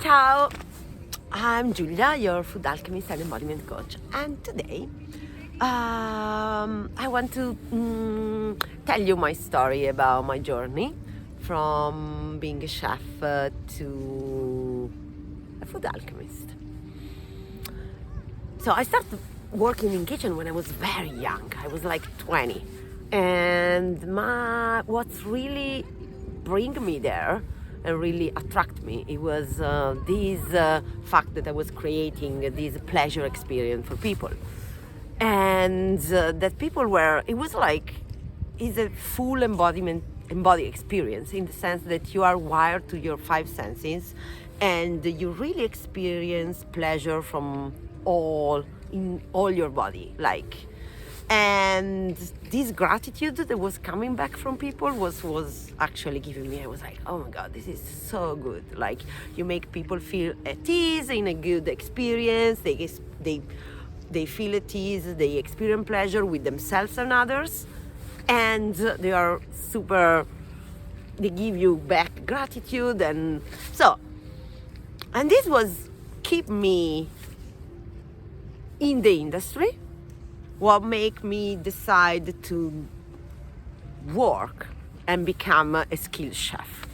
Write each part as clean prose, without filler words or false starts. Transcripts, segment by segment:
Ciao, I'm Giulia, your food alchemist and embodiment coach, and today I want to tell you my story about my journey from being a chef to a food alchemist. So I started working in kitchen when I was very young. I was like 20, and what's really bring me there and really attract me, it was this fact that I was creating this pleasure experience for people, and that people were, it was like, it's a full embodied experience, in the sense that you are wired to your five senses and you really experience pleasure from in all your body, and this gratitude that was coming back from people was actually giving me, I was like, oh my god, this is so good. Like, you make people feel at ease in a good experience, they feel at ease, they experience pleasure with themselves and others, and they give you back gratitude. And this was keep me in the industry. What make me decide to work and become a skilled chef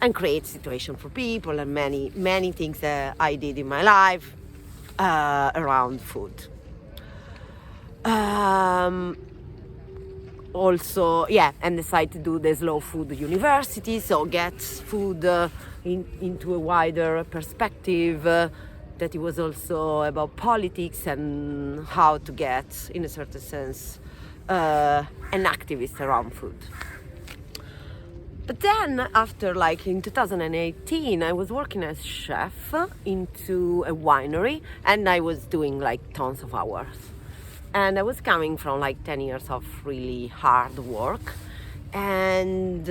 and create situation for people, and many things that I did in my life around food. Also, and decide to do the Slow Food University, so get food into a wider perspective. That it was also about politics and how to get, in a certain sense, an activist around food. But then, after, in 2018, I was working as chef into a winery, and I was doing tons of hours. And I was coming from 10 years of really hard work, and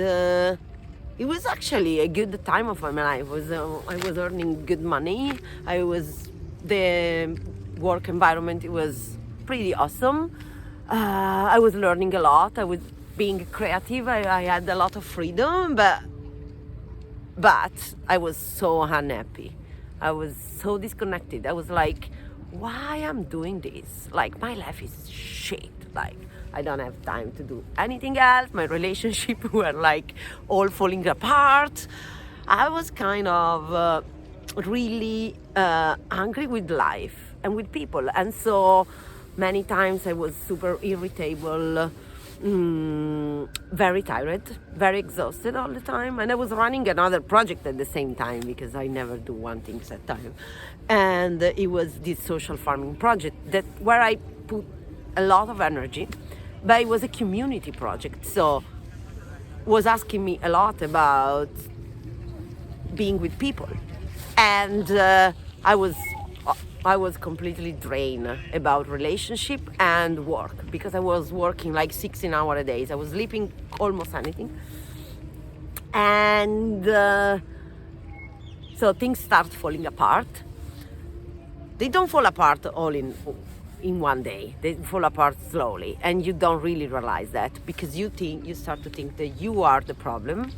it was actually a good time of my life. I was earning good money. The work environment, it was pretty awesome. I was learning a lot. I was being creative. I had a lot of freedom, but I was so unhappy. I was so disconnected. I was like, why I'm doing this? My life is shit. I don't have time to do anything else. My relationship were all falling apart. I was kind of really angry with life and with people. And so many times I was super irritable, very tired, very exhausted all the time. And I was running another project at the same time, because I never do one thing at a time. And it was this social farming project where I put a lot of energy. But it was a community project, so was asking me a lot about being with people, and I was completely drained about relationship and work, because I was working 16-hour a day. I was sleeping almost anything, and so things start falling apart. They don't fall apart all in one day. They fall apart slowly, and you don't really realize that, because you start to think that you are the problem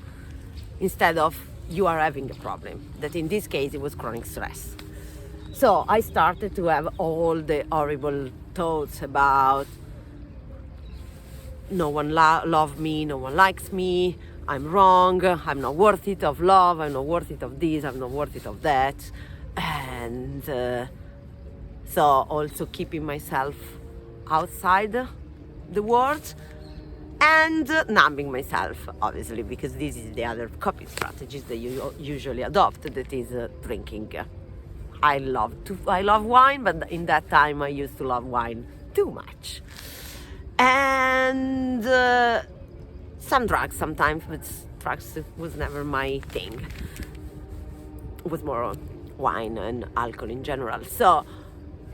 instead of you are having a problem. That in this case, it was chronic stress. So I started to have all the horrible thoughts about no one loves me, no one likes me, I'm wrong, I'm not worth it of love, I'm not worth it of this, I'm not worth it of that. And so also keeping myself outside the world and numbing myself, obviously, because this is the other coping strategies that you usually adopt, that is drinking. I love wine, but in that time I used to love wine too much. And some drugs sometimes, but drugs was never my thing. It was more wine and alcohol in general. So,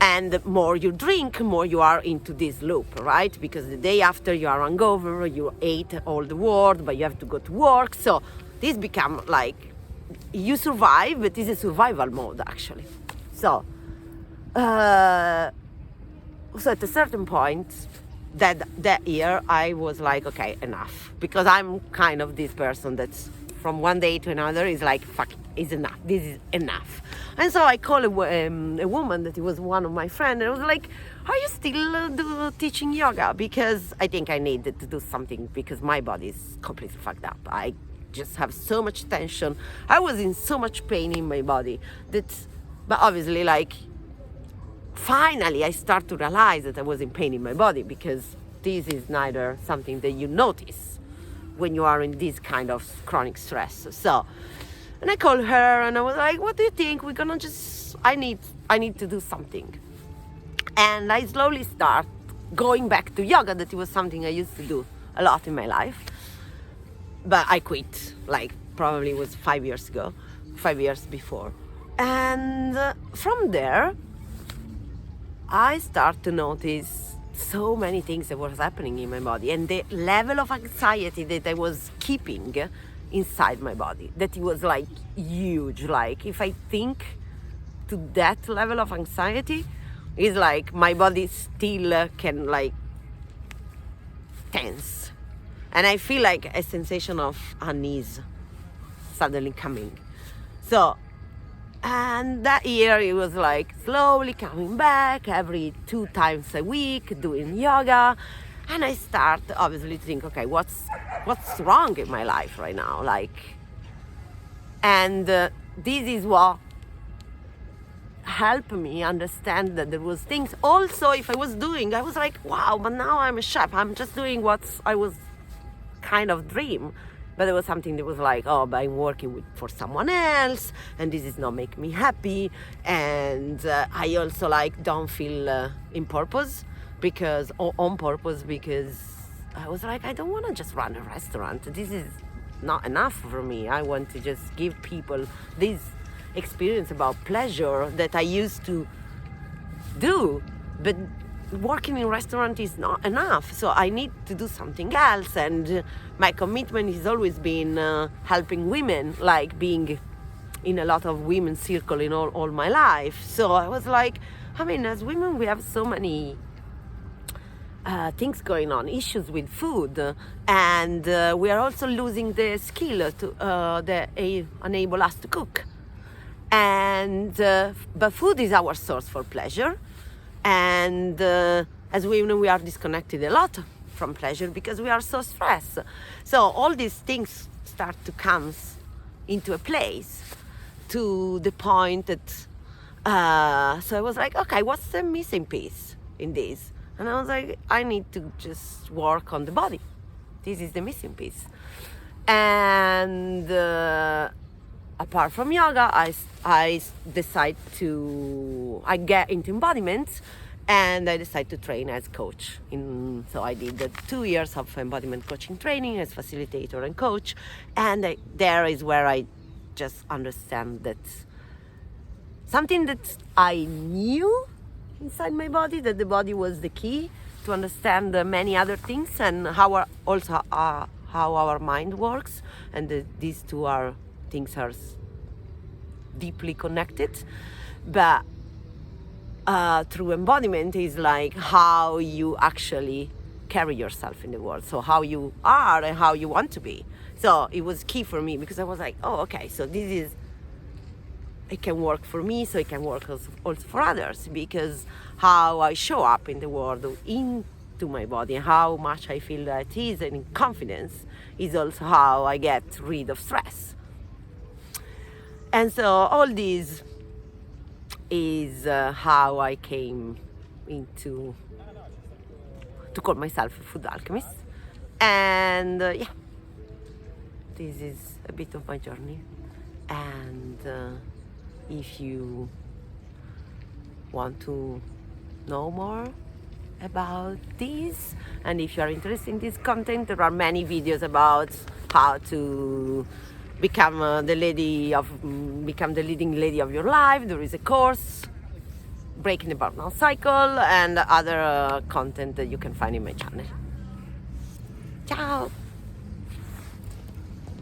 and the more you drink, more you are into this loop, right? Because the day after you are hungover, you ate all the world, but you have to go to work. So this become you survive, but it's a survival mode actually. So, at a certain point, that year I was like, okay, enough, because I'm kind of this person that's from one day to another is like, fuck, it's enough. This is enough. And so I called a woman that was one of my friends, and I was like, are you still teaching yoga? Because I think I needed to do something because my body is completely fucked up. I just have so much tension. I was in so much pain in my body but obviously, like, finally I start to realize that I was in pain in my body, because this is neither something that you notice when you are in this kind of chronic stress. So, and I called her and I was like, what do you think? We're gonna I need to do something. And I slowly start going back to yoga. That it was something I used to do a lot in my life. But I quit, like, probably it was 5 years ago, 5 years before. And from there, I start to notice so many things that was happening in my body, and the level of anxiety that I was keeping inside my body, that it was like huge. Like, if I think to that level of anxiety, it's like my body still can like tense, and I feel like a sensation of unease suddenly coming. So, and that year it was like slowly coming back every 2 times a week doing yoga. And I start obviously to think, okay, what's wrong in my life right now? Like, and this is what helped me understand that there was things also if I was doing, I was like, wow, but now I'm a chef. I'm just doing what I was kind of dream. But there was something that was like, oh, but I'm working for someone else, and this is not making me happy. And I also like don't feel in purpose on purpose, because I was like, I don't want to just run a restaurant. This is not enough for me. I want to just give people this experience about pleasure that I used to do, but working in restaurant is not enough, so I need to do something else. And my commitment has always been helping women, like being in a lot of women's circle in all my life. So I was like, I mean, as women we have so many things going on, issues with food, and we are also losing the skill that enable us to cook. And but food is our source for pleasure. And as women, we are disconnected a lot from pleasure because we are so stressed. So all these things start to come into a place to the point that, so I was like, okay, what's the missing piece in this? And I was like, I need to just work on the body. This is the missing piece. And apart from yoga, I decide I get into embodiment, and I decide to train as coach. So I did 2 years of embodiment coaching training as facilitator and coach, and there is where I just understand that something that I knew inside my body, that the body was the key to understand many other things, and how our mind works, and these two things are deeply connected. But through embodiment is like how you actually carry yourself in the world, so how you are and how you want to be. So it was key for me, because I was like, oh, okay, so it can work for me, so it can work also for others, because how I show up in the world into my body and how much I feel at ease and in confidence is also how I get rid of stress. And so all this is how I came to call myself a food alchemist. And yeah, this is a bit of my journey. And if you want to know more about this, and if you are interested in this content, there are many videos about how to become the leading lady of your life. There is a course, Breaking the Burnout Cycle, and other content that you can find in my channel. Ciao!